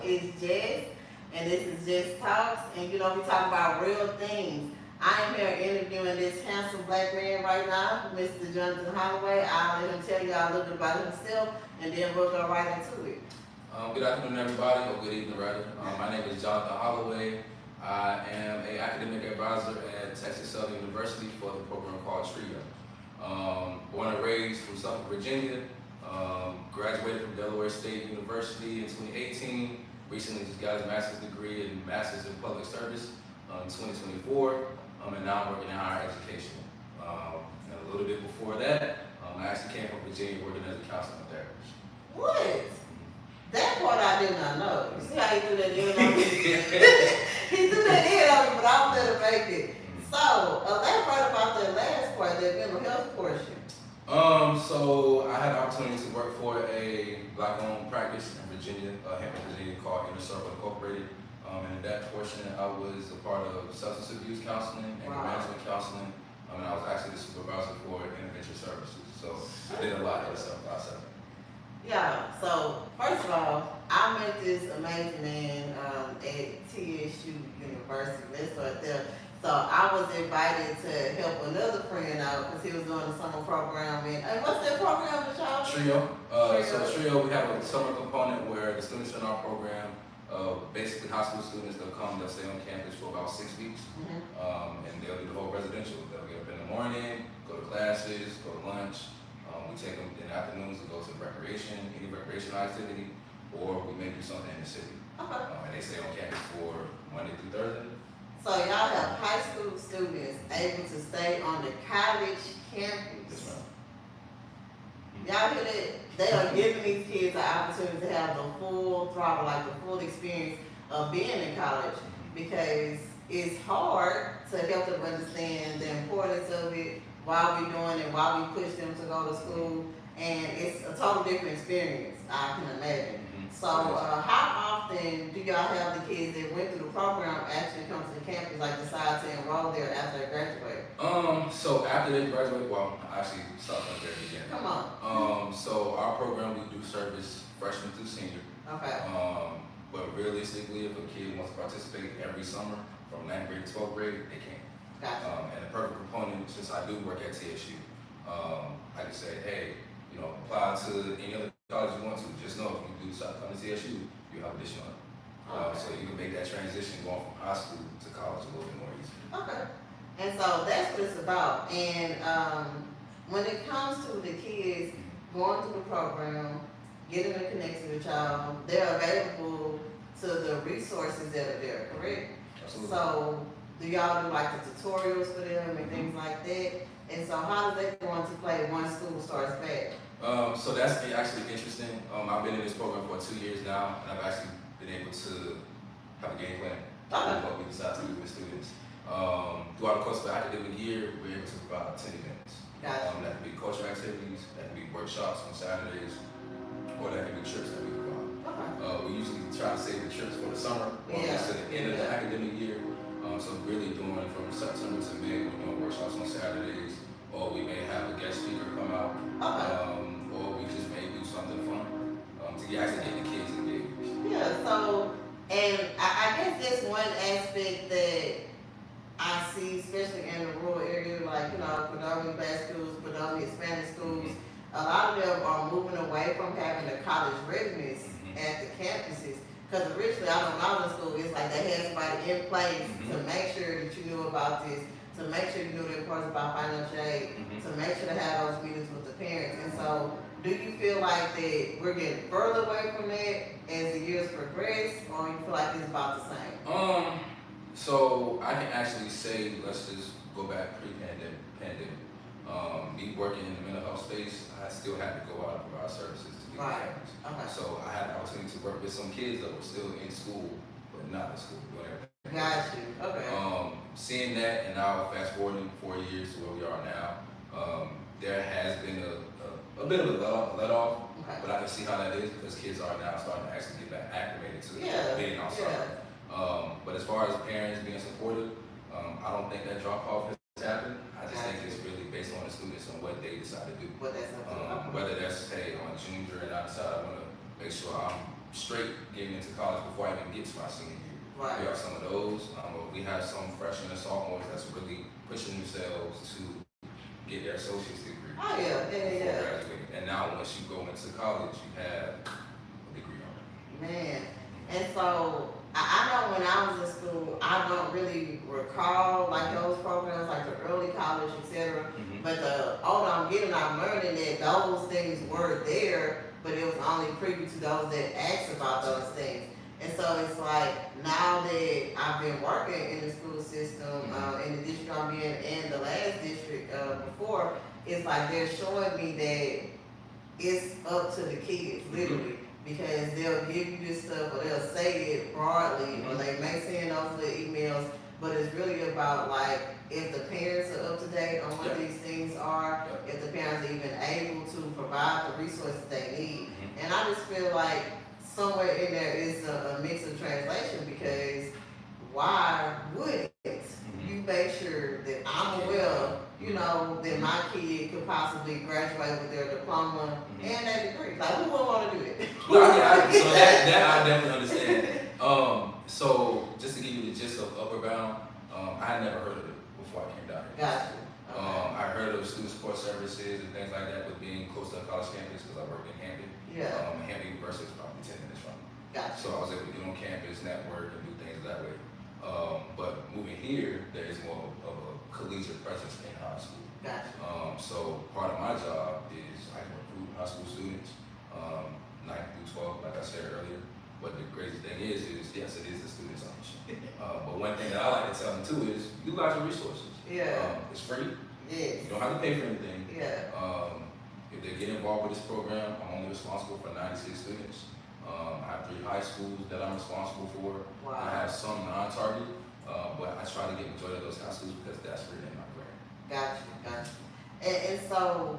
It's Jess, and this is JessTalks, and we talk about real things. I am here interviewing this handsome black man right now, Mr. Jonathan Holloway. I'll let him tell y'all a little bit about himself, and then we'll go right into it. Good afternoon, everybody, or good evening, rather. My name is Jonathan Holloway. I am an academic advisor at Texas Southern University for the program called TRIO. Born and raised from Suffolk, Virginia. Graduated from Delaware State University in 2018. Recently just got his master's degree in Master's in Public Service in 2024. And now I'm working in higher education. And a little bit before that, I actually came from Virginia working as a counseling therapist. What? That part I did not know. You see how he threw that in on me? He threw that in on me, but I was going to make it. So, elaborate about that last part, that mental health portion. So I had the opportunity to work for a black-owned practice in Virginia, Hampton, Virginia, called Inner Circle Incorporated. And in that portion, I was a part of substance abuse counseling and management counseling. And I was actually the supervisor for intervention services. So I did a lot of stuff myself. Yeah, so first of all, I met this amazing man at TSU University. Let's start there. So I was invited to help another friend out because he was doing a summer program. And what's that program that y'all do? TRIO. So TRIO, we have a summer component where the students in our program, basically high school students, they'll stay on campus for about 6 weeks. And they'll do the whole residential. They'll get up in the morning, go to classes, go to lunch. We take them in the afternoons to go to recreation, any recreational activity, or we may do something in the city. Okay. And they stay on campus for Monday through Thursday. So y'all have high school students able to stay on the college campus. Yes, ma'am. Y'all hear that? They are giving these kids the opportunity to have the full throttle, like the full experience of being in college, because it's hard to help them understand the importance of it, why we doing it, why we push them to go to school, and it's a total different experience, I can imagine. So how often do y'all have the kids that went through the program actually come to the campus, like decide to enroll there after they graduate? So after they graduate, well, I actually start from the very beginning. Come on. So our program, we do service freshman through senior. Okay. But realistically, if a kid wants to participate every summer from 9th grade to 12th grade, they can. Gotcha. And the perfect component, since I do work at TSU, I can say, hey, apply to any other college you want to. Just know if you do decide to come to TSU, you have additional. So you can make that transition going from high school to college a little bit more easy. Okay. And so that's what it's about. And when it comes to the kids going through the program, getting them connected with y'all, they're available to the resources that are there, correct? Absolutely. So do y'all do like the tutorials for them and things like that? And so how does that go into play once school starts back? So that's actually interesting. I've been in this program for 2 years now, and I've actually been able to have a game plan of what we decide to do with students. Throughout the course of the academic year, we're able to provide 10 events. Gotcha. That can be cultural activities, that can be workshops on Saturdays, or that can be trips that we provide. Okay. We usually try to save the trips for the summer, or to the end of the academic year. So really doing from September to May, we're doing workshops on Saturdays, or we may have a guest speaker come out, or we just may do something fun to actually get the kids engaged. Yeah, so, and I guess that's one aspect that I see, especially in the rural area, like, predominantly black schools, predominantly Hispanic schools. A lot of them are moving away from having a college readiness at the campuses. Because originally, I know when I was in school, it's like they had somebody in place to make sure that you knew about this, to make sure you knew the importance about financial aid, to make sure to have those meetings with the parents. And so, do you feel like that we're getting further away from that as the years progress, or you feel like it's about the same? So I can actually say, let's just go back pre-pandemic. Me working in the mental health space, I still had to go out and provide services to these families. Okay. So I had the opportunity to work with some kids that were still in school, but not in school, doing everything. Got you. Okay. Seeing that, and now fast forwarding 4 years to where we are now, there has been a bit of a let off, but I can see how that is because kids are now starting to actually get back acclimated to being outside. But as far as parents being supportive, I don't think that drop off has happened. I just think it's really based on the students and what they decide to do. Whether that's, hey, I'm a junior and I decide I want to make sure I'm straight getting into college before I even get to my senior year. Right. We have some of those. We have some freshmen and sophomores that's really pushing themselves to get their associate's degree. Oh yeah. Graduating. And now once you go into college, you have a degree already. Man. And so I know when I was in school, I don't really recall like those programs, like the early college, etc. Mm-hmm. But the older I'm getting, I'm learning that those things were there, but it was only privy to those that asked about those things. And so it's like now that I've been working in the school system, in the district I'm in, and the last district before, it's like they're showing me that it's up to the kids, literally. Because they'll give you this stuff, or they'll say it broadly, or they may send those little emails, but it's really about like if the parents are up to date on what these things are, if the parents are even able to provide the resources they need. And I just feel like somewhere in there is a mix of translation, because why would you make sure that I'm aware, you know, that my kid could possibly graduate with their diploma and that degree? Like, who wouldn't want to do it? So that I definitely understand. So just to give you the gist of Upper Bound, I had never heard of it before I came down here. Gotcha. Okay. I heard of student support services and things like that, but being close to a college campus, because I work in Hampton. Hampton University is probably 10 minutes from me. Gotcha. So I was able to get on campus, network, and do things that way. But moving here, there is more of a collegiate presence in high school. Gotcha. So part of my job is I can recruit high school students, 9th through 12th, like I said earlier. But the crazy thing is yes, it is the student's option. But one thing that I like to tell them too is utilize your resources. It's free. Yes. You don't have to pay for anything. Yeah. If they get involved with this program, I'm only responsible for 96 students. I have 3 high schools that I'm responsible for. Wow. I have some non-target, but I try to get majority of those high schools because that's really my grant. Gotcha. And so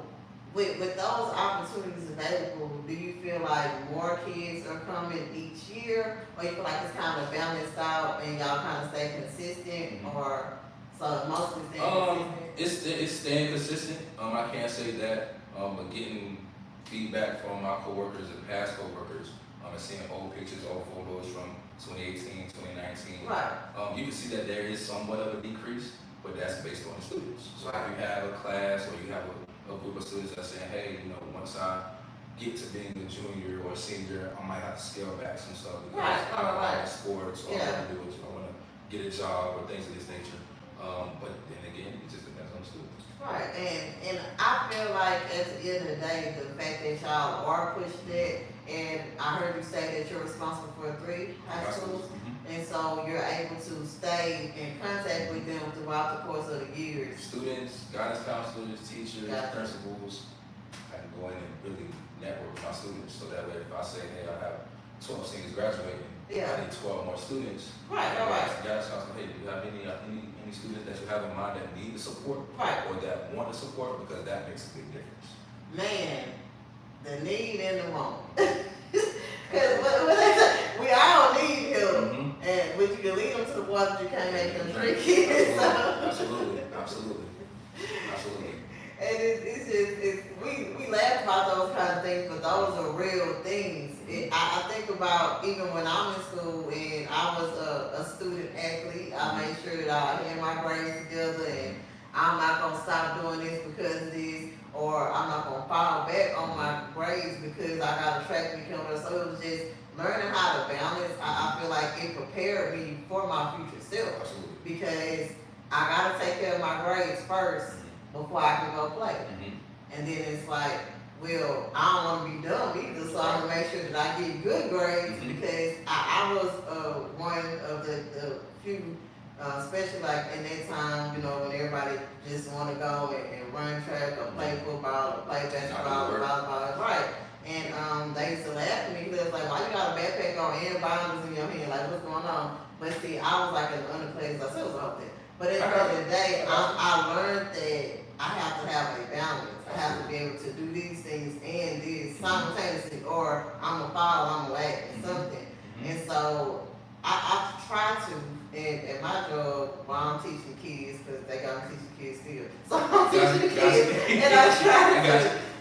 with those opportunities available, do you feel like more kids are coming each year, or you feel like it's kind of balanced out and y'all kind of stay consistent, or so mostly staying consistent? It's staying consistent. I can't say that, but getting feedback from my coworkers and past coworkers, and seeing old pictures, old photos from 2018, 2019. Right. You can see that there is somewhat of a decrease, but that's based on the students. So if you have a class or you have a group of students that saying, hey, you know, once I get to being a junior or a senior, I might have to scale back some stuff because I have sports, or I want to do it, I want to get a job or things of this nature. But then again, it just depends on the students. Right, and I feel like at the end of the day, the fact that y'all are pushing it, and I heard you say that you're responsible for 3 high schools, and so you're able to stay in contact with them throughout the course of the years. Students, guidance counselors, teachers, principals, I can go in and really network with my students, so that way if I say, hey, I have 12 seniors graduating, I need 12 more students. Right. Guidance counselor, hey, do you have any students that you have in mind that need the support, or that want the support, because that makes a big difference. Man, the need and the want. Because we all need help, and but you can lead them to the water, but you can't make them drink it. Absolutely. And it's we laugh about those kind of things, but those are real things. I think about even when I'm in school and I was a student athlete, I made sure that I had my grades together, and I'm not gonna stop doing this because of this, or I'm not gonna fall back on my grades because I got a track meet coming up. So it was just learning how to balance. I feel like it prepared me for my future self. Absolutely. Because I gotta take care of my grades first before I can go play. And then it's like, well, I don't want to be dumb either, so I'm gonna make sure that I get good grades, because I was one of the few, especially like in that time, you know, when everybody just want to go and run track or play football or play basketball or volleyball, right? And they used to laugh at me because like, why you got a backpack on and binders in your hand? Like, what's going on? But see, I was like in the underclass, I said it was up there. But at the end of the day, I learned that I have to have a balance. I have to be able to do these things and this simultaneously, or I'm gonna fall, I'm gonna lack at something. And so I try to, and at my job, while I'm teaching kids, because they got me teaching kids still, so I'm teaching the kids, and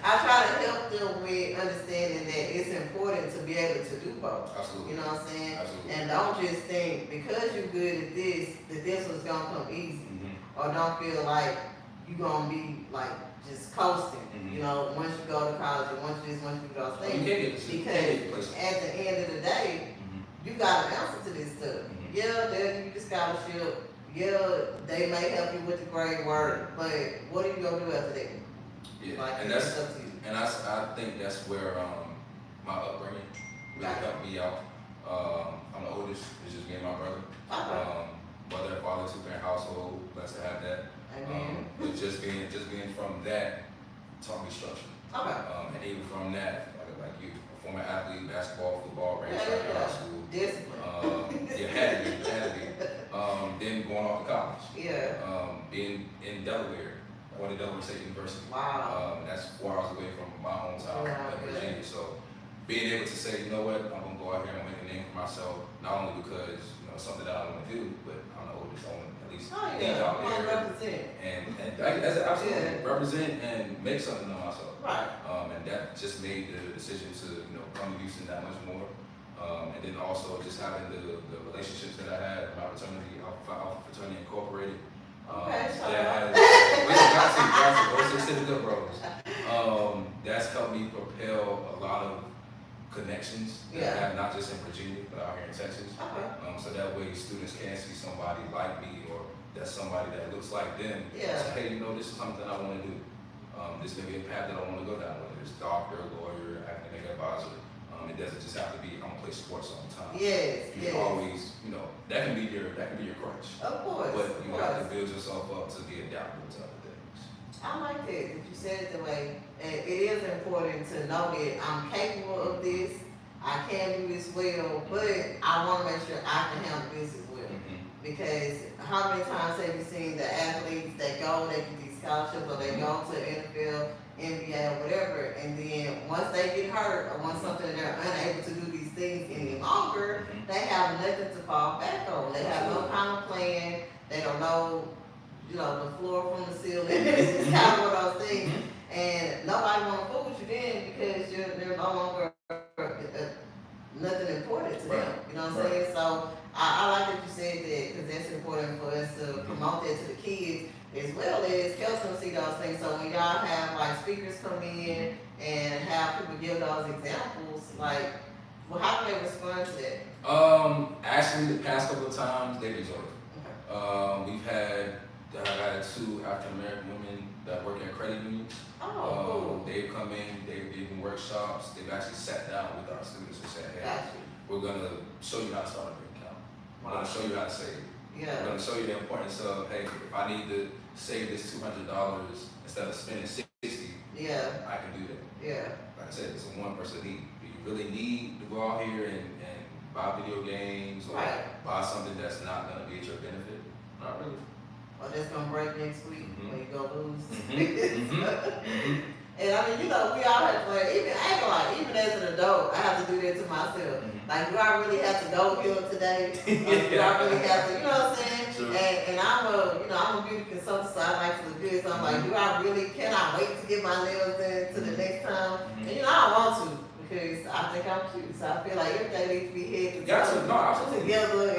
I try to help them with understanding that it's important to be able to do both. Absolutely. You know what I'm saying? Absolutely. And don't just think because you're good at this, that this was gonna come easy. Or don't feel like you're gonna be like just coasting. You know, once you go to college and once you do those things. Because at the end of the day, you got an answer to this stuff. Yeah, they'll give you the scholarship. Yeah, they may help you with the grade work, but what are you gonna do after that? Yeah, like, and that's up to you. And I think that's where my upbringing really helped me out. I'm the oldest, it's just me and my brother. Mother and father, 2-parent household, blessed to have that. But just being from that taught me structure. And even from that, like you, a former athlete, basketball, football, ran track in high school. Discipline. You had to be. Then going off to college. Being in Delaware, going to Delaware State University. That's 4 hours away from my hometown in Virginia. So being able to say, you know what, I'm gonna go out here and make a name for myself, not only because it's something that I want to do, but I'm the oldest, I want to at least lead out there and that's absolutely represent and make something of myself. And that just made the decision to come to Houston that much more. And then also just having the relationships that I had in my fraternity, Alpha Fraternity Incorporated. That's helped me propel a lot of connections that I have not just in Virginia, but out here in Texas. So that way students can see somebody like me or that's somebody that looks like them. Say, hey, this is something I want to do. This may be a path that I want to go down, whether it's doctor, lawyer, academic advisor. It doesn't just have to be I'm gonna play sports all the time. You can always, that can be your crutch. Of course. But you have to build yourself up to be adaptable to other things. I like that you said it the way. And it is important to know that I'm capable of this. I can do this well, but I want to make sure I can handle this as well. Because how many times have you seen the athletes that go, they get these scholarships, or they go to NFL, NBA, or whatever, and then once they get hurt or once something they're unable to do these things any longer, they have nothing to fall back on. They have no kind of plan. They don't know, the floor from the ceiling. It's just kind of one of those things. And nobody want to fool with you then because they're no longer nothing important to them. You know what I'm saying? So I like that you said that because that's important for us to promote that to the kids as well as help them see those things. So when y'all have like speakers come in and have people give those examples, like, well, how do they respond to that? Actually, the past couple of times they've enjoyed it. We've had 2 African American women that work at credit unions. Cool. They've come in, they've given workshops, they've actually sat down with our students and said, hey, we're gonna show you how to start a bank account. We're gonna show you how to save. We're gonna show you the importance of, hey, if I need to save this $200 instead of spending $60, I can do that. Like I said, it's a one-person need. Do you really need to go out here and buy video games or buy something that's not gonna be at your benefit? Not really. Or that's gonna break next week when you go lose. And I mean, we all have to learn, even as an adult, I have to do that to myself. Like, do I really have to go here today? Do I really have to, you know what I'm saying? And I'm a beauty consultant, so I like to look good. So I'm like, can I wait to get my nails done to the next time? And I don't want to because I think I'm cute. So I feel like everything needs to be head to toe together.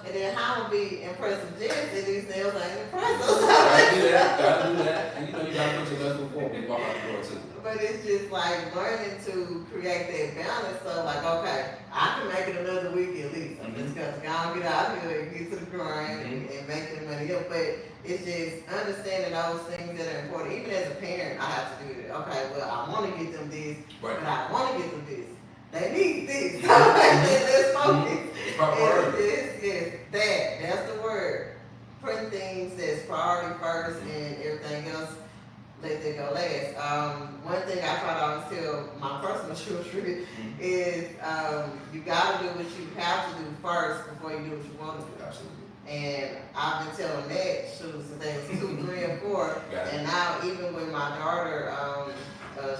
And then how I'm gonna be impressive Jess and these nails ain't impressive. Gotta do that. And you gotta put your best foot forward when you walk out the door too. But it's just like learning to create that balance. So like, okay, I can make it another week at least. I'm just gonna go get out here and get to the grind and make the money up. But it's just understanding those things that are important. Even as a parent, I have to do that. Okay, well, I want to get them this, but I want to get them this. They need this. Let's focus. That's the word. Putting things that's priority first and everything else, let that go last. One thing I try to always tell my personal children is you gotta do what you have to do first before you do what you want to do. Absolutely. And I've been telling that since they was 2, 3, and 4. And now even with my daughter,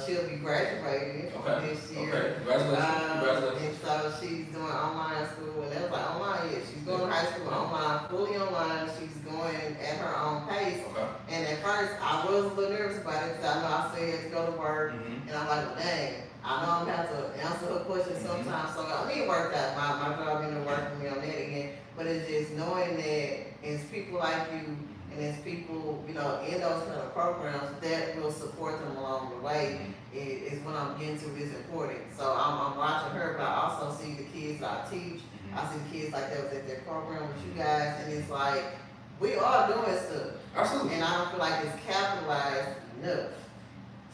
she'll be graduating this year. Okay, congratulations. And so she's doing online school, and that was like online, she's going to high school online, fully online. She's going at her own pace. And at first, I was a little nervous about it because I know I said to go to work, and I'm like, well, dang, I know I'm gonna have to answer her questions sometimes. So I mean, it worked out. My job ended up working for me on that again. But it's just knowing that it's people like you and it's people, in those kind of programs that will support them along the way. Is what I'm getting to is important. So I'm watching her, but I also see the kids I teach. I see the kids like that was at their program with you guys, and it's like we are doing stuff. Absolutely. And I don't feel like it's capitalized enough.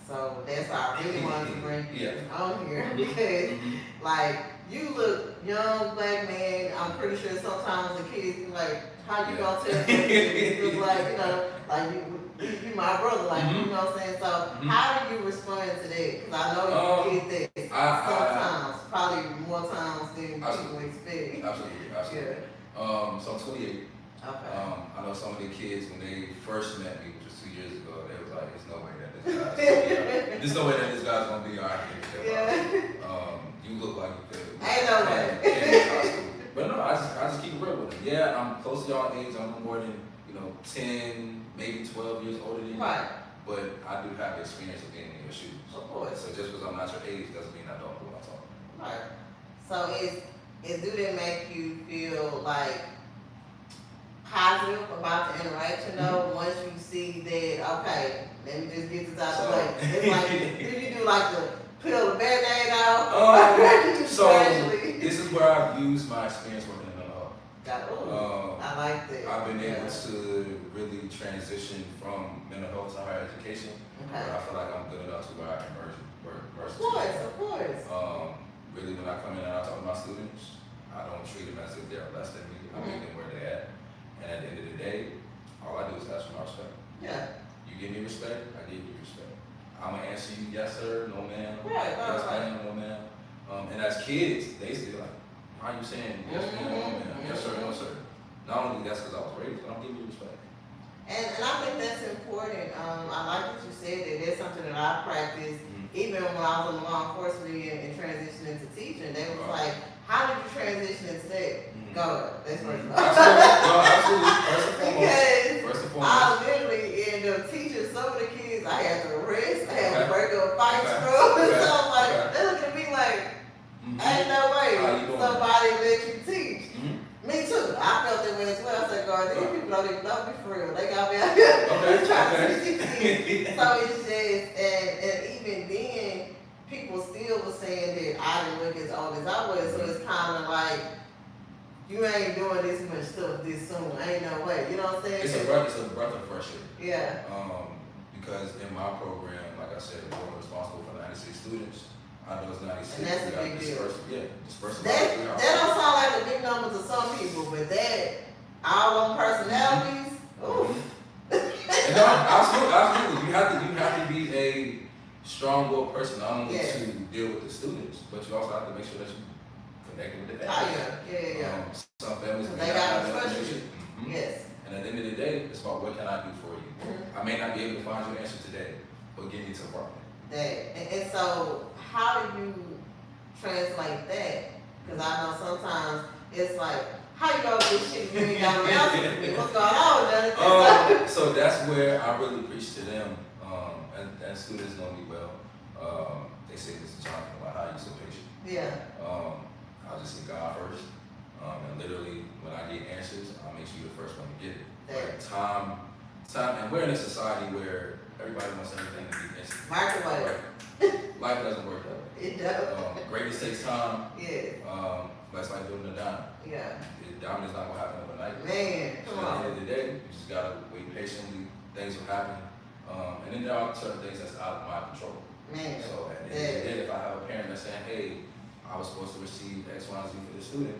So that's why I really wanted to bring you on here because, like, you look young, black man. I'm pretty sure sometimes the kids be like, "How you gonna tell me?" You look like, like you my brother, like you know what I'm saying. So how do you respond to that? Because I know you get that sometimes, probably more times than people expect. Absolutely. Yeah. So I'm 28. Okay. I know some of the kids when they first met me, which was 2 years ago, they was like, "There's no way that this guy's gonna be our, there's no way that this guy's gonna be our academic." Yeah. You look like you could. Ain't no way. But no, I just keep it real with them. Yeah, I'm close to y'all age. I'm no more than 10, maybe 12 years older than you. Right. But I do have the experience of being in your shoes. Of course. So just because I'm not your age doesn't mean I don't know what I'm talking about. Right. So do they make you feel like positive about the interaction though? Once you see that, okay, let me just get this out of the way. It's like, do you do like the peel the band-aid out? So this is where I've used my experience working in mental health. I like that. I've been able to really transition from mental health to higher education. Okay. Where I feel like I'm good enough to where I can merge. Of course. Really, when I come in and I talk to my students, I don't treat them as if they're less than me. I meet them where they're at. And at the end of the day, all I do is ask for my respect. Yeah. You give me respect, I give you respect. I'm gonna answer you yes sir, no ma'am. Right. Yes ma'am, no ma'am. And as kids, they say like, why are you saying yes ma'am, no ma'am, yes sir, no sir? Not only that's because I was raised, but I'm giving you respect. And I think that's important. I like that you said that. That's something that I practice. Even when I was in law enforcement and transitioning into teaching, they was like, how did you transition into that? Go. That's first of all. Absolutely. First and foremost. I literally ended up teaching some of the kids. I had to arrest. I had to break up fights, bro. So I'm like, they look at me like, ain't no way somebody let you teach. Me too. I felt that way as well. I said, God, these people don't even know me for real. They got me out here trying to teach these kids. So it's just, and even then, people still was saying that I didn't look as old as I was. So it's kind of like, you ain't doing this much stuff this soon. Ain't no way. You know what I'm saying? It's a breath of fresh air. Yeah. Because in my program, like I said, we're responsible for 96 students. I know it's 96. And that's a big deal. Dispersed. That don't sound like a big number to some people, but that, all them personalities, oof. No, absolutely. You have to be a strong-willed person, not only to deal with the students, but you also have to make sure that you connect with the families. Yeah. Some families they got to trust you. Yes. And at the end of the day, it's about what can I do for you. I may not be able to find you an answer today, but give me tomorrow. And so, how do you translate that? Because I know sometimes it's like, how you gonna get shit you ain't got an answer for me? What's going on, Jonathan? So that's where I really preach to them, and students know me well. They say this is Jonathan, about how you so patient. Yeah. I'll just say God first. And literally, when I get answers, I'll make sure you're the first one to get it. But time, and we're in a society where everybody wants everything to be instant. Microwave. Life doesn't work that way. It does. Greatness takes time. Yeah. That's like building a diamond. Yeah. The diamond is not gonna happen overnight. Man, come on. At the end of the day, you just gotta wait patiently. Things will happen. And then there are certain things that's out of my control. Man. So at the end of the day, if I have a parent that's saying, hey, I was supposed to receive X, Y, and Z for the student,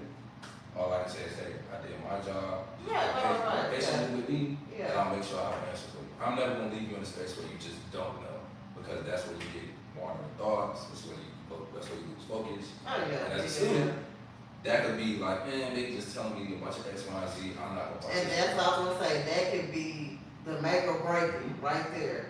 all I can say is, hey, I did my job. Right. Patiently with me, and Yeah. I'll make sure I have an answer for you. I'm never gonna leave you in a space where you just don't know, because that's where you get wandering thoughts. That's where you lose focus. Oh, yeah. And as a student, that could be like, man, they just telling me a bunch of X, Y, and Z. I'm not gonna. And that's what I was gonna say. That could be the make or break right there.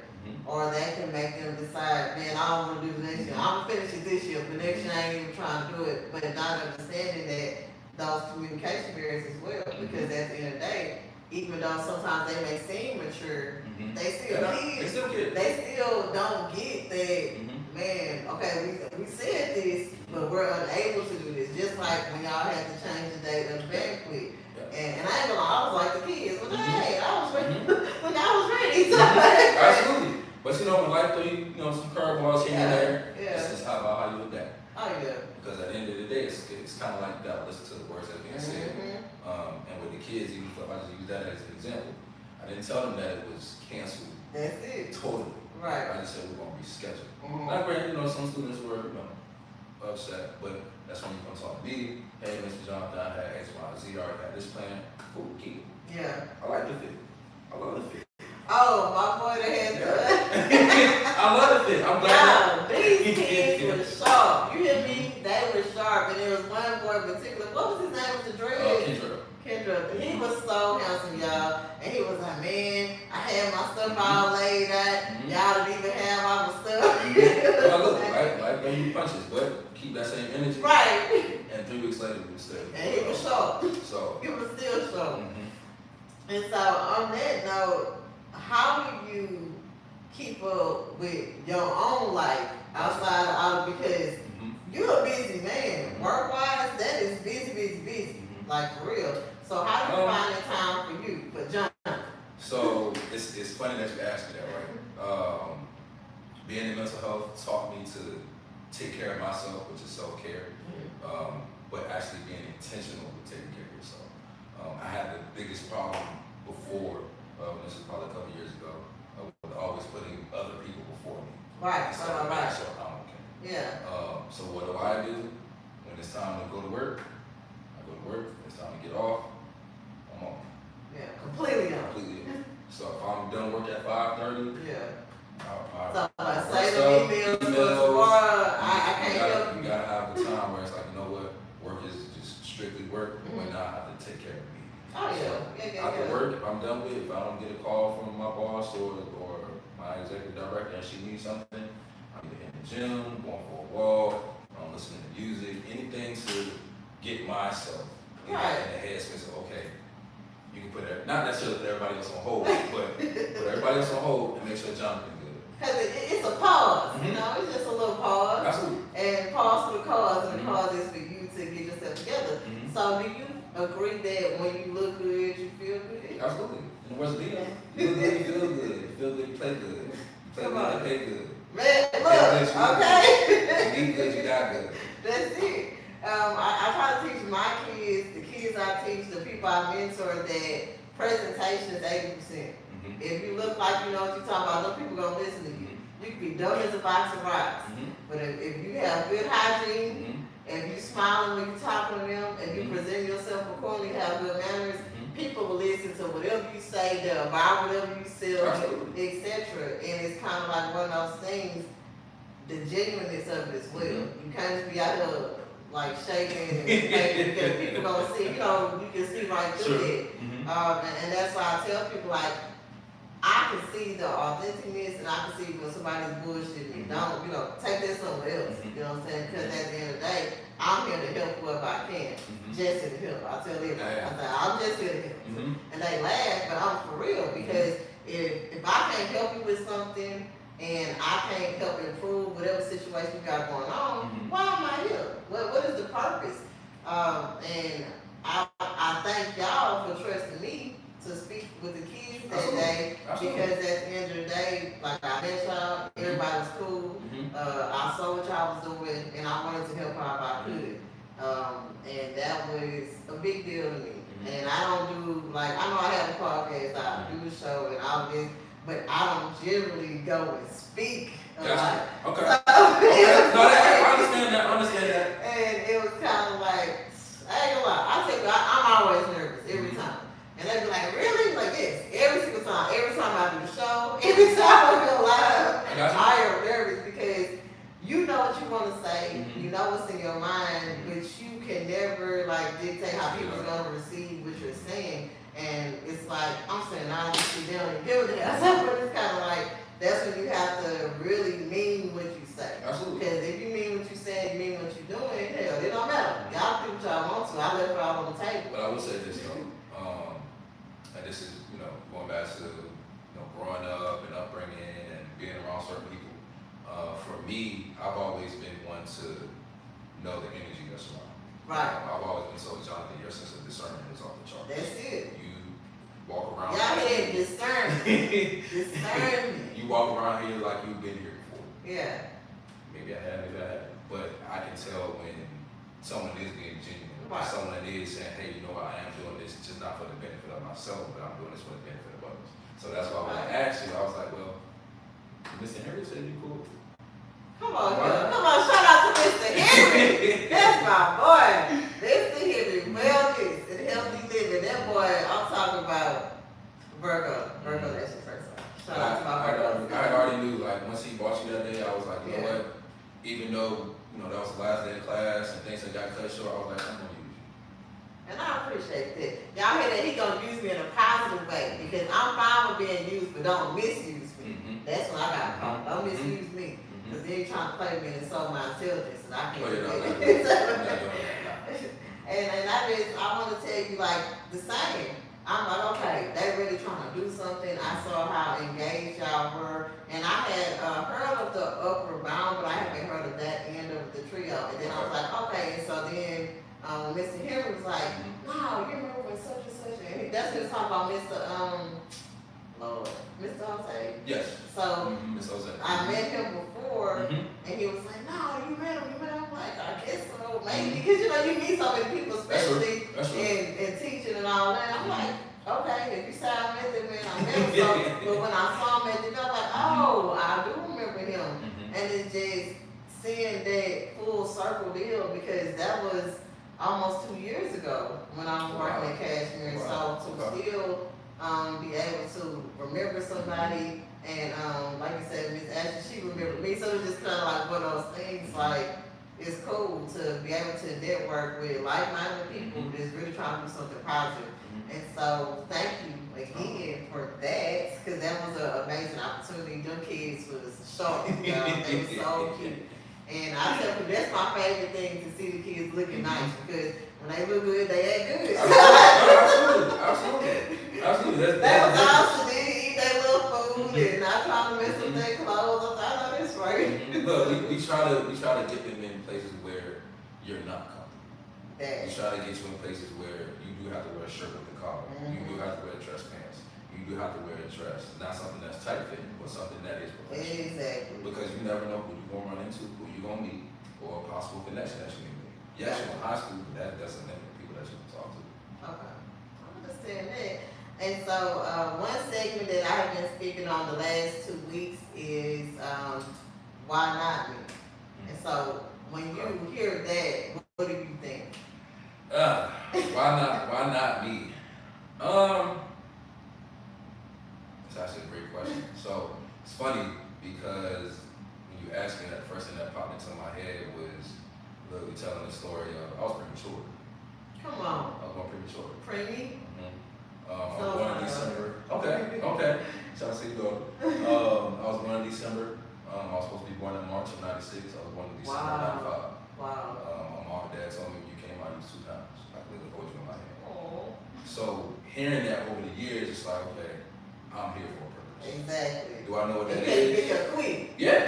Or that can make them decide, man, I don't want to do the next year. I'm gonna finish it this year, but next year I ain't even trying to do it. But not understanding that those communication barriers as well, because at the end of the day, even though sometimes they may seem mature, they still kids. They still kids. They still don't get that. Man, okay, we said this, but we're unable to do this. Just like when y'all had to change the date of the banquet. And I ain't gonna lie, I was like the kids, but hey, I was ready. When I was ready. So Absolutely. But you know, when life throw you, some curveballs here and there, it's just how you adapt. Oh yeah. Because at the end of the day, it's kind of like you gotta listen to the words that are being said. And with the kids, even if I just use that as an example, I didn't tell them that it was canceled. That's it. Totally. Right. I just said we're gonna reschedule. Not granted, some students were, upset, but that's when you come talk to me. Hey, Mr. Jonathan, I had X, Y, Z, I already had this plan. Cool, keep it. Yeah. I like the fit. I love the fit. Oh, my boy, they had I love the fit. I'm glad. Yeah, these kids were sharp. You hear me? They were sharp, and there was one boy in particular. What was his name? Was the dread? Kendra. He was so handsome, y'all. And he was like, man, I had my stuff all laid out. Y'all didn't even have all the stuff. Well, look, like you punches, but keep that same energy. Right. And 3 weeks later, we still. And he was sharp. So. He was still sharp. And so, on that note, how do you keep up with your own life outside of all, because you're a busy man. Work-wise, that is busy. Like, for real. So how do you find that time for you, for John? So it's funny that you asked me that, right? Being in mental health taught me to take care of myself, which is self-care, but actually being intentional with taking care of yourself. I had the biggest problem before, this was probably a couple years ago, with always putting other people before me. Right. So I'm okay. Yeah. So what do? When it's time to go to work, I go to work. When it's time to get off, I'm off. Yeah, completely off. So if I'm done work at 5:30, so like say the emails tomorrow, I can't help you. You gotta have the time where it's like, you know what, work is just strictly work, but now I have to take care of me. Oh yeah. After work, if I'm done with it, if I don't get a call from my boss or my executive director and she needs something, I'm either in the gym, going for a walk, I'm listening to music, anything to get myself in the headspace of, okay, you can put it, not necessarily put everybody else on hold, but put everybody else on hold and make sure Jonathan's good. Because it's a pause, it's just a little pause. Absolutely. And pause for the cause, and the cause is for you to get yourself together. So do you agree that when you look good, you feel good? Absolutely. And what's the deal? You look good, you feel good. You feel good, you play good. You play good, you pay good. Man, look, okay. You eat good, you got good. That's it. I try to teach my kids, the kids I teach, the people I mentor, that presentation is 80%. If you look like you know what you're talking about, those people gonna listen to you. You can be dumb as a box of rocks. But if you have good hygiene, if you smiling when you talking to them, if you present yourself accordingly, have good manners, people will listen to whatever you say, they'll buy whatever you sell, etc. And it's kind of like one of those things, the genuineness of it as well. You can't just be out here like shaking and because people gonna see, you can see right through it. And that's why I tell people, like, I can see the authenticness and I can see when somebody's bullshitting me. Don't, take that somewhere else. You know what I'm saying? Because at the end of the day, I'm here to help whoever I can. Just here to help. I tell everybody, I say, I'm just here to help. And they laugh, but I'm for real, because if I can't help you with something and I can't help improve whatever situation you got going on, why am I here? What is the purpose? And I thank y'all for trusting me to speak with the kids that day, because at the end of the day, like I met y'all, everybody was cool. I saw what y'all was doing, and I wanted to help how I could. And that was a big deal to me. And I don't do, like, I know I have a podcast, I do the show and all this, but I don't generally go and speak a lot. Okay. So, I understand that. And it was kind of like, I ain't gonna lie, I'm always nervous every time. And they'd be like, really? Like, yes, every single time. Every time I do the show, every time I go live, I am nervous because you know what you want to say, you know what's in your mind, but you can never, like, dictate how people are going to receive what you're saying. And it's like, I'm saying, I don't see them and give it to us. But it's kind of like, that's when you have to really mean what you say. Absolutely. Because if you mean what you say, you mean what you're doing, hell, it don't matter. Y'all do what y'all want to. I left it all on the table. But I will say this, though. and this is, going back to, growing up and upbringing and being around certain people. For me, I've always been one to know the energy that's around. Right. I've always been told, Jonathan, your sense of discernment is off the charts. That's it. You walk around. Y'all had discernment. Discernment. You walk around here like you've been here before. Yeah. Maybe I haven't. But I can tell when someone is being genuine. Right. Someone is saying, hey, you know what, I am doing this just not for the benefit of myself, but I'm doing this for the benefit of others. So that's why when I asked you, I was like, well, Mr. Henry said you cool. Come on, shout out to Mr. Henry. That's my boy. Mr. Henry, wellness and healthy living. That boy, I'm talking about Virgo. That's your first one. Shout out to my Virgo. I already knew, like, once he bought you that day, I was like, you know what? Even though, that was the last day of class and things that got cut short, I was like, I'm going to use you. And I appreciate that. Y'all hear that? He gonna use me in a positive way because I'm fine with being used, but don't misuse me. Mm-hmm. That's what I got called. Don't misuse me. Because then you're trying to play me and insult my intelligence, and I can't do that. And I want to tell you, like, the same. I'm like, okay, they really trying to do something. I saw how engaged y'all were, and I had heard of the upper bound, but I haven't heard of that end of the trio. And then I was like, okay, and so then Mr. Henry was like, no, you remember when such and such, and that's what he was talking about, Mr. Jose. Yes. So Mr. Jose. I met him before, and he was like, no, you met him. I'm like, I guess so, maybe, because you meet so many people, especially in teaching and all that. I'm like, okay, if you say I met them, man, I met him. So, but when I saw him at the event, I'm like, oh, I do remember him. And it's just seeing that full circle deal, because that was almost 2 years ago when I was working at Cashmere. So to still be able to remember somebody, and like you said, Miss Ashley, she remembered me. So it's just kind of like one of those things, like, it's cool to be able to network with like-minded people that's really trying to do something positive. And so thank you again for that, because that was an amazing opportunity. Them kids was sharp, they were so cute. And I tell you, that's my favorite thing, to see the kids looking nice, because when they look good, they act good. Absolutely. That was awesome. They eat their little food and not trying to mess up their clothes. I know this right. Look, we try to get them in places where you're not comfortable. We try to get you in places where you do have to wear a shirt with the collar. You do have to wear dress pants. You do have to wear a dress. Not something that's tight fitting, but something that is professional. Exactly. Because you never know who you're going to run into, who you're going to meet, or a possible connection that you may make. Yes, you're in high school, but that doesn't limit the people that you can talk to. Okay. I understand that. And so one segment that I have been speaking on the last 2 weeks is why not me? And so when you hear that, what do you think? Why not me? It's actually a great question. So it's funny because when you asked me that, the first thing that popped into my head was literally telling the story of I was premature. Come on. I was born premature. Preemie? I was born in December. Okay. Shout out to your daughter. I was born in December. I was supposed to be born in March of '96. I was born in December of '95. Wow. My mom and dad told me when you came out, you was 2 pounds. I could literally hold you in my hand. Oh. So hearing that over the years, it's like, okay, I'm here for a purpose. Exactly. Do I know what that is? is? Be a queen. Yeah,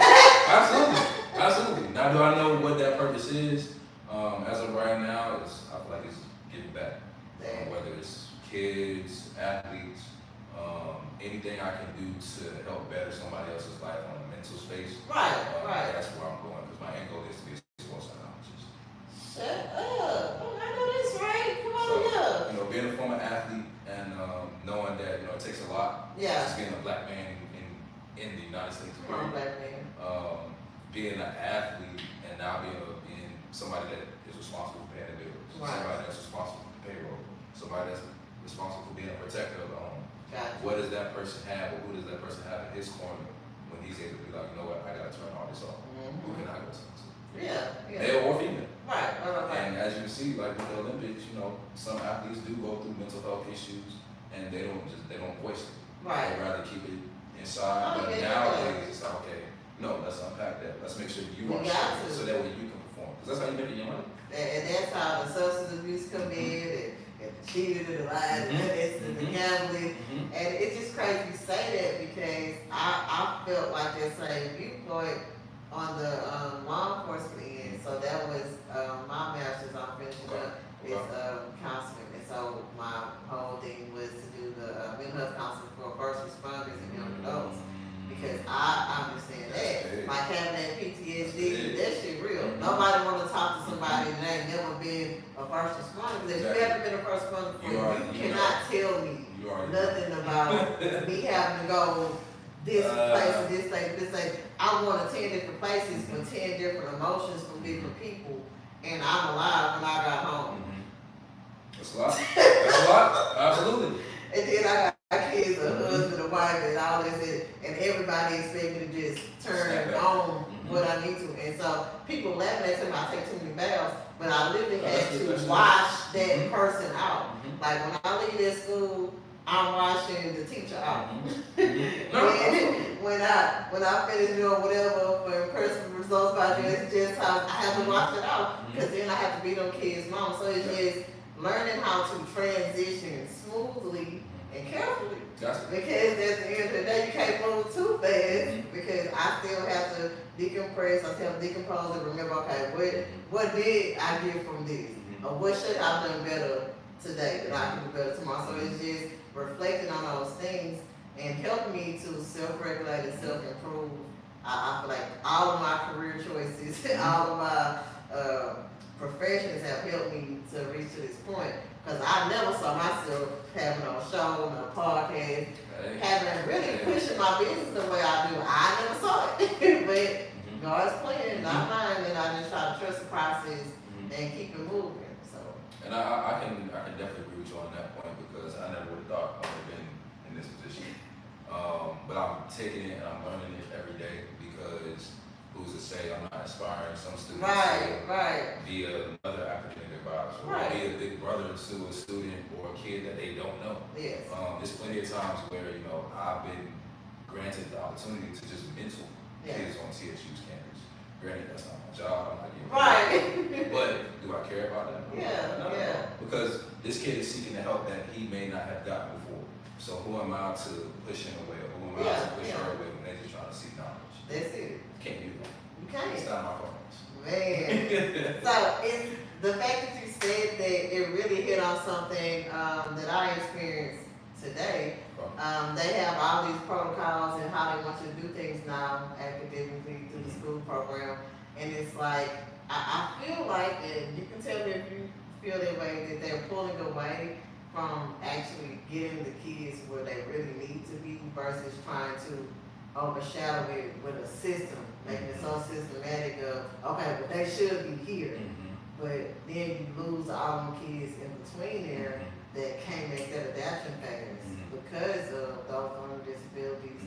absolutely. Now, do I know what that purpose is? As of right now, I feel like it's giving back. Whether it's kids, athletes, anything I can do to help better somebody else's life on a mental space. Right. That's where I'm going, because my end goal is to be a sports psychologist. Shut up. I know this, right? Come on, So, being a former athlete and knowing that, it takes a lot. Yeah. Just being a black man in the United States. Come on, black man. Being an athlete and now being somebody that is responsible for paying the bills. Right. Somebody that's responsible for payroll. Somebody that's responsible for being a protector of the home. Gotcha. What does that person have, or who does that person have in his corner when he's able to be like, you know what, I gotta turn all this off. Who can I go to? Yeah. Male or female. Right. And as you can see, like with the Olympics, some athletes do go through mental health issues and they don't voice it. Right. They rather keep it inside. But nowadays it's like, okay, no, let's unpack that. Let's make sure you are safe so that way you can perform. Because that's how you make your money. And that's how the substance abuse come in, and the cheated and lied and this and the gambling. And it's just crazy you say that because I felt like that same viewpoint on the law enforcement end. So that was my master's I'm finishing up is counseling. And so my whole thing was to do the mental health counseling for first responders and young adults. Because I understand that. Like having that PTSD, that shit real. Nobody want to talk to somebody that ain't never been a first responder. Because if you haven't been a first responder before, you cannot tell me nothing about me having to go this place and this place, this place. I went to 10 different places for 10 different emotions from different people, and I'm alive when I got home. That's a lot. That's a lot. Absolutely. And then I got kids, a husband, a wife, and all this, and everybody expect me to just turn on what I need to. And so people laughing at me, I take too many baths, but I literally had to wash that person out. Like when I leave that school, I'm washing the teacher out. when I finish doing whatever for personal results by JessTalks, I have to wash it out because then I have to be them kids' mom. So it's just learning how to transition smoothly and carefully. Because at the end of the day, you can't move too fast because I still have to decompress, I still have to decompose and remember, okay, what did I get from this? Or what should I have done better today that I can do better tomorrow? So it's just reflecting on those things and helping me to self-regulate and self-improve. I feel like all of my career choices, all of my professions have helped me to reach to this point. Because I never saw myself having a show, a podcast, having really pushing my business the way I do. I never saw it. But God's plan, not mine, and I just try to trust the process and keep it moving. So. And I can definitely agree with you on that point because I never would have thought I would have been in this position. But I'm taking it and I'm learning it every day because who's to say I'm not inspiring some students to be another academic advisor or be a big brother to a student or a kid that they don't know. Yes. There's plenty of times where, I've been granted the opportunity to just mentor kids on TSU's campus. Granted, that's not my job, I'm not getting paid. But do I care about that? No. Because this kid is seeking the help that he may not have gotten before. So who am I to push him away or who am I to push her away when they're just trying to seek knowledge? That's it. Can't do that. You can't. It's not my fault. Man. So it's the fact that you said that it really hit on something that I experienced today. They have all these protocols and how they want you to do things now academically through the school program. And it's like, I feel like, and you can tell me if you feel that way, that they're pulling away from actually getting the kids where they really need to be versus trying to overshadow it with a system, making it so systematic of, okay, but they should be here. But then you lose all them kids in between there that can't make that adaptation phase because of those learning disabilities,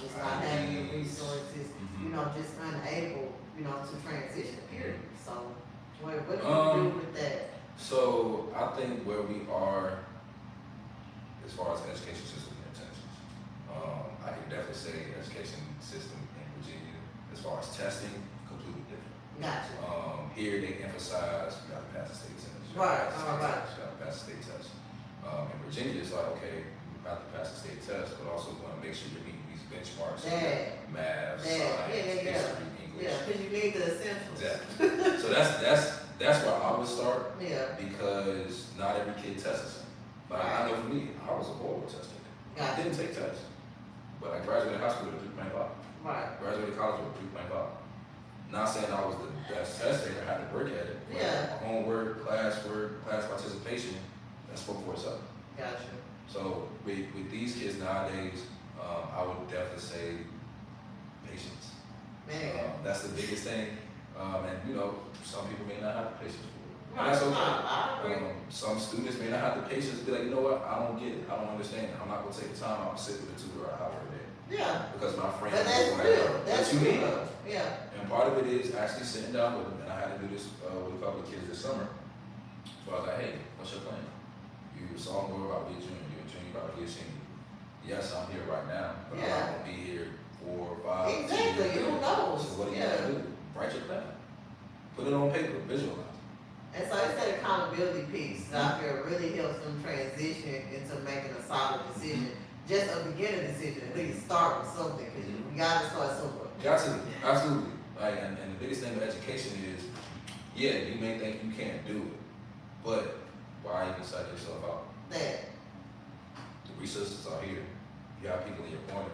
just not having the resources, just unable, to transition, period. So what do you do with that? So I think where we are as far as the education system intentions, I can definitely say the education system in Virginia, as far as testing, completely different. Gotcha. Here they emphasize you got to pass the state test. You Right. got to pass the state test. In Virginia, it's like, okay, you have to pass the state test, but also want to make sure you're meeting these benchmarks. Math, science, history, English. Yeah, because you need the essentials. Exactly. So that's where I would start. Yeah. Because not every kid tests the same. Like I know for me, I was a horrible tester. I didn't take tests. But I graduated high school with a 3.5. Right. Graduated college with a 3.5. Not saying I was the best tester, I had to work at it. But homework, class participation, that spoke for itself. Gotcha. So with these kids nowadays, I would definitely say patience. Man. That's the biggest thing. And some people may not have the patience for it. And that's okay. Some students may not have the patience to be like, you know what, I don't get it, I don't understand it. I'm not gonna take the time out to sit with a tutor or a hour a day. Yeah. Because my friend But that's real. That's what you need. Yeah. And part of it is actually sitting down with them. And I had to do this with a couple of kids this summer. So I was like, hey, what's your plan? You sophomore, about to be a junior. You're a junior, about to be a senior. Yes, I'm here right now, but I'm not gonna be here 4 or 5. Exactly. Who knows? So what do you gotta do? Write your plan. Put it on paper. Visualize. And so it's that accountability piece that I feel really helps them transition into making a solid decision. Just a beginning decision, at least start with something, because you gotta start somewhere. Got to, absolutely. Like, and the biggest thing with education is, yeah, you may think you can't do it, but why even psych yourself out? That. The resources are here. You have people in your corner.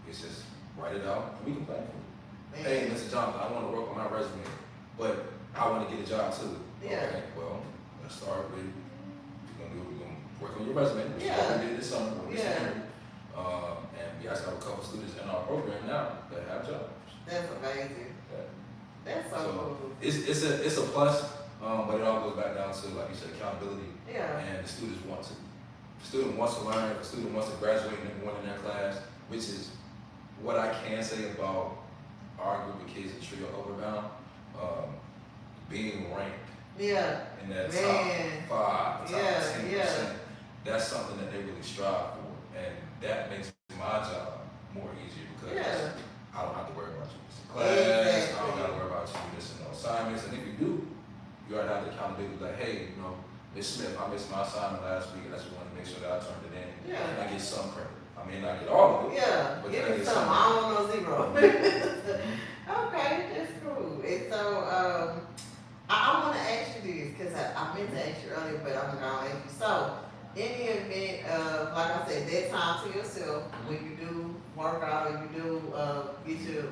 It's just write it out and we can plan for it. Hey, Mr. Jonathan, I want to work on my resume, but I want to get a job too. Yeah. Okay, well, let's start with, we're gonna work on your resume. Which Yeah. we did this summer. Yeah. And we actually have a couple students in our program now that have jobs. That's amazing. Yeah. That's so cool. It's a plus, but it all goes back down to, like you said, accountability. Yeah. And the students want to. The student wants to learn. The student wants to graduate number one in their class, which is what I can say about our group of kids at Trio Overbound. Being ranked Yeah. in that Man. top 5, top Yeah, 10%, yeah. that's something that they really strive for. And that makes my job more easier because Yeah. I don't have to worry about you missing class. I Exactly. don't have to worry about you missing no assignments. And if you do, you already have the accountability like, hey, you know, Miss Smith, I missed my assignment last week and I just want to make sure that I turned it in. Yeah. And I get some credit. I mean, I get all of it. Yeah. But Give can I me get some. some? I don't want no zero. Okay, that's cool. And so, I want to ask you this because I meant to ask you earlier, but I'm gonna ask you. So, in the event of, like I said, that time to yourself, when you do work out or you do get your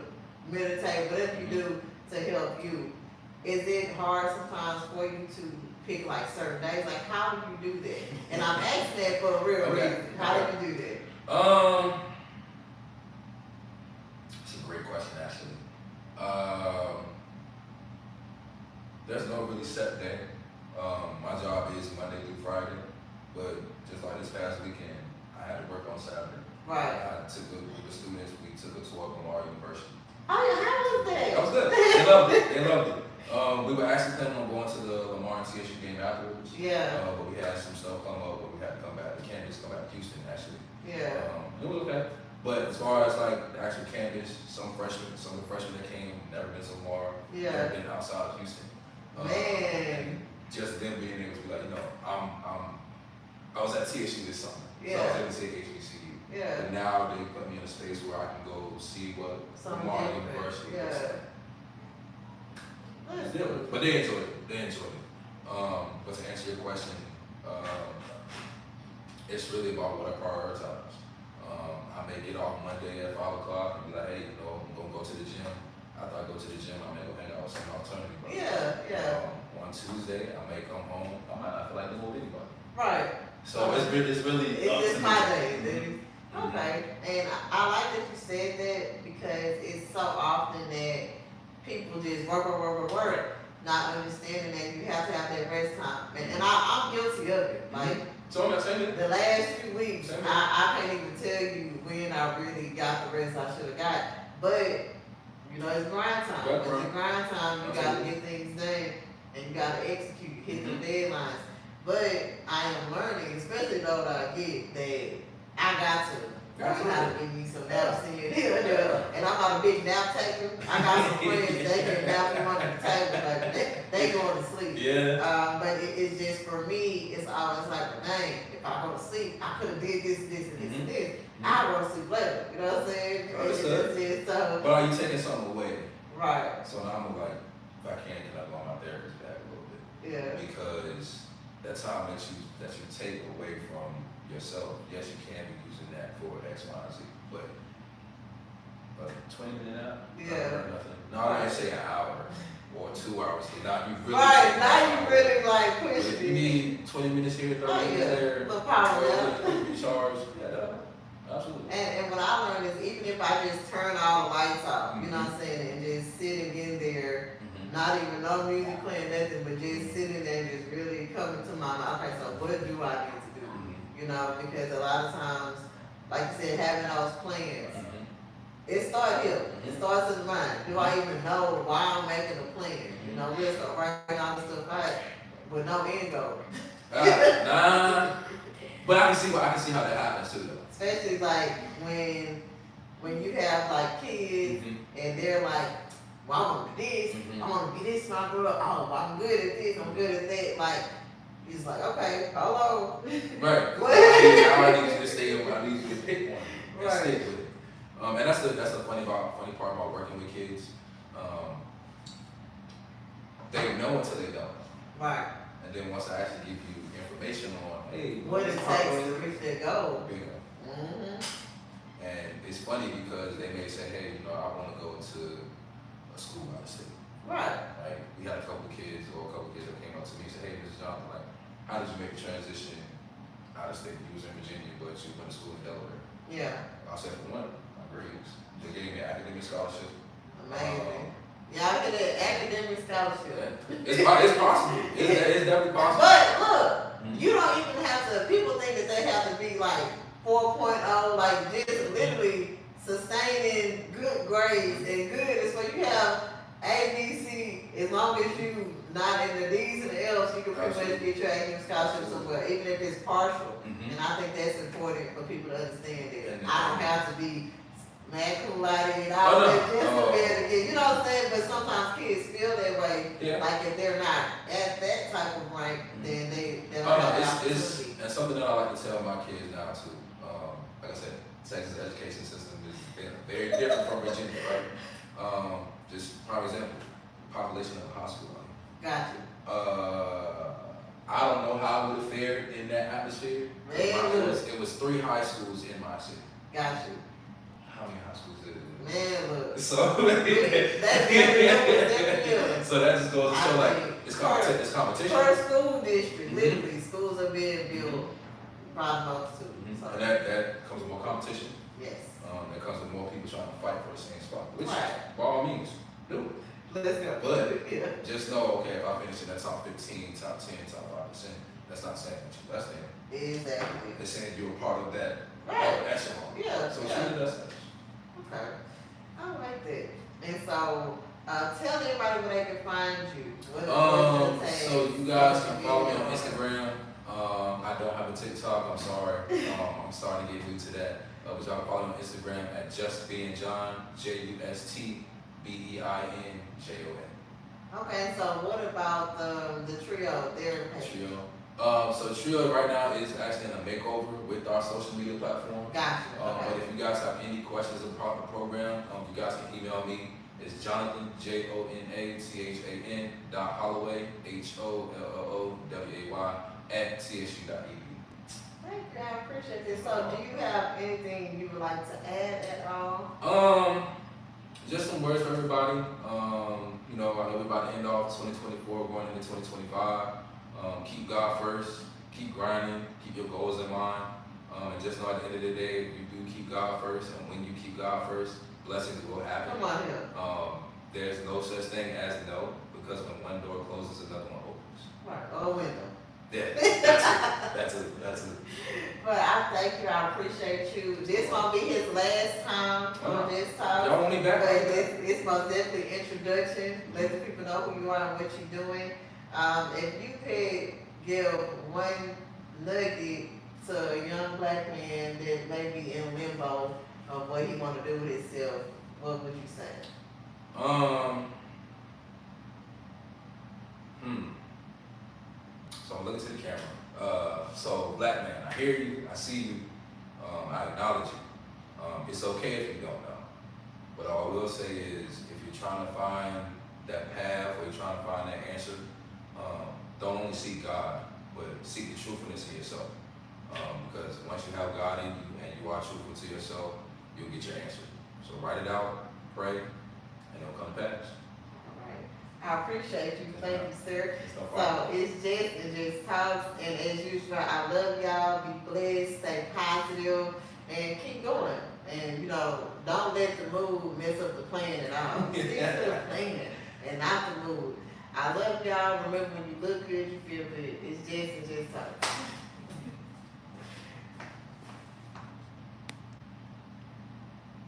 meditate, whatever you do to help you, is it hard sometimes for you to pick like certain days? Like, how do you do that? And I'm asking that for a real reason. How do you do that? It's a great question, actually. There's no really set day. My job is Monday through Friday, but just like this past weekend, I had to work on Saturday. Right. I took a group of students, we took a tour of Lamar University. Oh, yeah, how was that? That was good. They loved it. They loved it. We were actually planning on going to the Lamar and TSU game afterwards. Yeah. But we had some stuff come up, but we had to come back to campus, come back to Houston, actually. Yeah. It was okay. But as far as like the actual campus, some of the freshmen that came, never been to Lamar, Yeah. never been outside of Houston. Man. Just them being able to be like, you know, I was at TSU this summer. Yeah. So I was able to say HBCU. Yeah. But now they put me in a space where I can go see what Something Lamar different. University Yeah. is. That's It's different. But they enjoyed it. They enjoyed it. But to answer your question, it's really about what I prioritize. I may get off Monday at 5 o'clock and be like, hey, you know, I'm gonna go to the gym. After I go to the gym, I may go hang out with some alternative. Yeah. On Tuesday, I may come home. I might not feel like doing anybody. Right. So it's really It's up just to my me. day. Okay. And I like that you said that because it's so often that people just work, not understanding that you have to have that rest time. And I'm guilty of it. Like, So I'm not saying that. the last few weeks, Same. I can't even tell you when I really got the rest I should have got. But, you know, it's grind time. Yeah, When it's grind time, you gotta get things done and you gotta execute, hit the deadlines. But I am learning, especially though that I get that I got to learn how to give me some naps in here. And I'm not a big nap taker. I got some friends, they can nap you under the table, like they going to sleep. Yeah. But it's just for me, it's always like, dang, if I go to sleep, I could have did this, and this. I want to sleep later. You know what I'm saying? Understood. It's so, But are you taking something away? right. So now I'm like, if I can I go on my therapist bag a little bit? Yeah. Because that time that you take away from yourself, yes, you can be using that for X, Y, and Z, but 20 minutes out, Yeah. nothing. No, I didn't say an hour or 2 hours. Now you really Right, now you really like But push if you me. need 20 minutes here, 30 Oh, minutes yeah. there, Little power nap. recharge, absolutely. And what I learned is even if I just turn all the lights off, you know what I'm saying, and just sitting in there, not even no music playing, nothing, but just sitting there and just really coming to my mind, okay, so what do I need to do? You know, because a lot of times, like you said, having those plans, it starts here. It starts in the mind. Do I even know why I'm making a plan? You know, we'll start writing all this stuff out with no end goal. Nah, but I can see how that happens too, though. Especially like when you have like kids and they're like, well, I want to do this, I want to be this, my girl. Oh, I'm good at this, I'm good at that. Like, he's like, okay, hello. Right. Now I need you to stay on. I need you to pick one and stick with it. And that's the funny part about working with kids. They know until they don't. Right. And then once I actually give you information on, hey, what it takes to reach that goal. Bingo. And it's funny because they may say, hey, I want to go to a school out of state. Right. Like, we had a couple kids that came up to me and said, hey, Mr. Jonathan, like, how did you make the transition out of state? You was in Virginia, but you went to school in Delaware. Yeah. I said, for one, my grades. They gave me an academic scholarship. Amazing. Yeah, I get an academic scholarship. Yeah. It's possible. It's definitely possible. But look, you don't even have to, people think that they have to be like 4.0, like just literally sustaining good grades and good is when you have A, B, C, as long as you not in the D's and the L's, you can pretty much get your academic scholarship somewhere, even if it's partial. And I think that's important for people to understand that. I don't have to be mad cum laude and all that just to be able to get, you know what I'm saying? But sometimes kids feel that way. Yeah. Like if they're not at that type of rank, then they don't Oh, have no, the opportunity. and something that I like to tell my kids now too. Like I said, Texas education system is very different from Virginia, right? Just prime example, population of the hospital. Got you. I don't know how I would have fared in that atmosphere. It was 3 high schools in my city. Got you. How many high schools did it? Man, look. So so that just goes to show like it's competition. Per school district, literally, schools are being built by multitude. So. And that comes with more competition. Yes. That comes with more people trying to fight for the same spot. Which right. by all means, do it. Let's go. But just know, okay, if I finish in that top 15, top 10, top 5%, that's not saying that you're less than. Exactly. It's saying you're a part of that echelon. Yeah. So treat it as such. Okay. I like that. And so, tell everybody where they can find you. So you guys can follow me on Instagram. I don't have a TikTok. I'm sorry. I'm starting to get new to that. But y'all can follow me on Instagram at JustBeingJon, JustBeinJon. Okay, so what about the trio? So Trio right now is actually in a makeover with our social media platform. Gotcha. But if you guys have any questions about the program, you guys can email me. It's Jonathan, JONATHAN .Holloway, HOLLOWAY @TSU.edu. Thank you, I appreciate this. So do you have anything you would like to add at all? Just some words for everybody. I know we're about to end off 2024, going into 2025. Keep God first, keep grinding, keep your goals in mind, and just know at the end of the day, if you do keep God first, and when you keep God first, blessings will happen. Come on here. There's no such thing as no, because when one door closes, another one opens. Right, or a window. Yeah, that's it. But I thank you, I appreciate you. This won't be his last time on this talk. Y'all want me back? But it's most definitely introduction, let the people know who you are and what you're doing. If you could give one nugget to a young black man that may be in limbo of what he want to do with himself, what would you say? So I'm looking to the camera. So black man, I hear you, I see you, I acknowledge you. It's okay if you don't know. But all I will say is, if you're trying to find that path or you're trying to find that answer, don't only seek God, but seek the truthfulness in yourself. Because once you have God in you and you are truthful to yourself, you'll get your answer. So write it out, pray, and it'll come to pass. I appreciate you. Thank you, sir. No So it's Jess and JessTalks, and as usual, I love y'all. Be blessed, stay positive, and keep going. And don't let the mood mess up the plan at all. Stick to the plan and not the mood. I love y'all. Remember, when you look good, you feel good. It's Jess and JessTalks.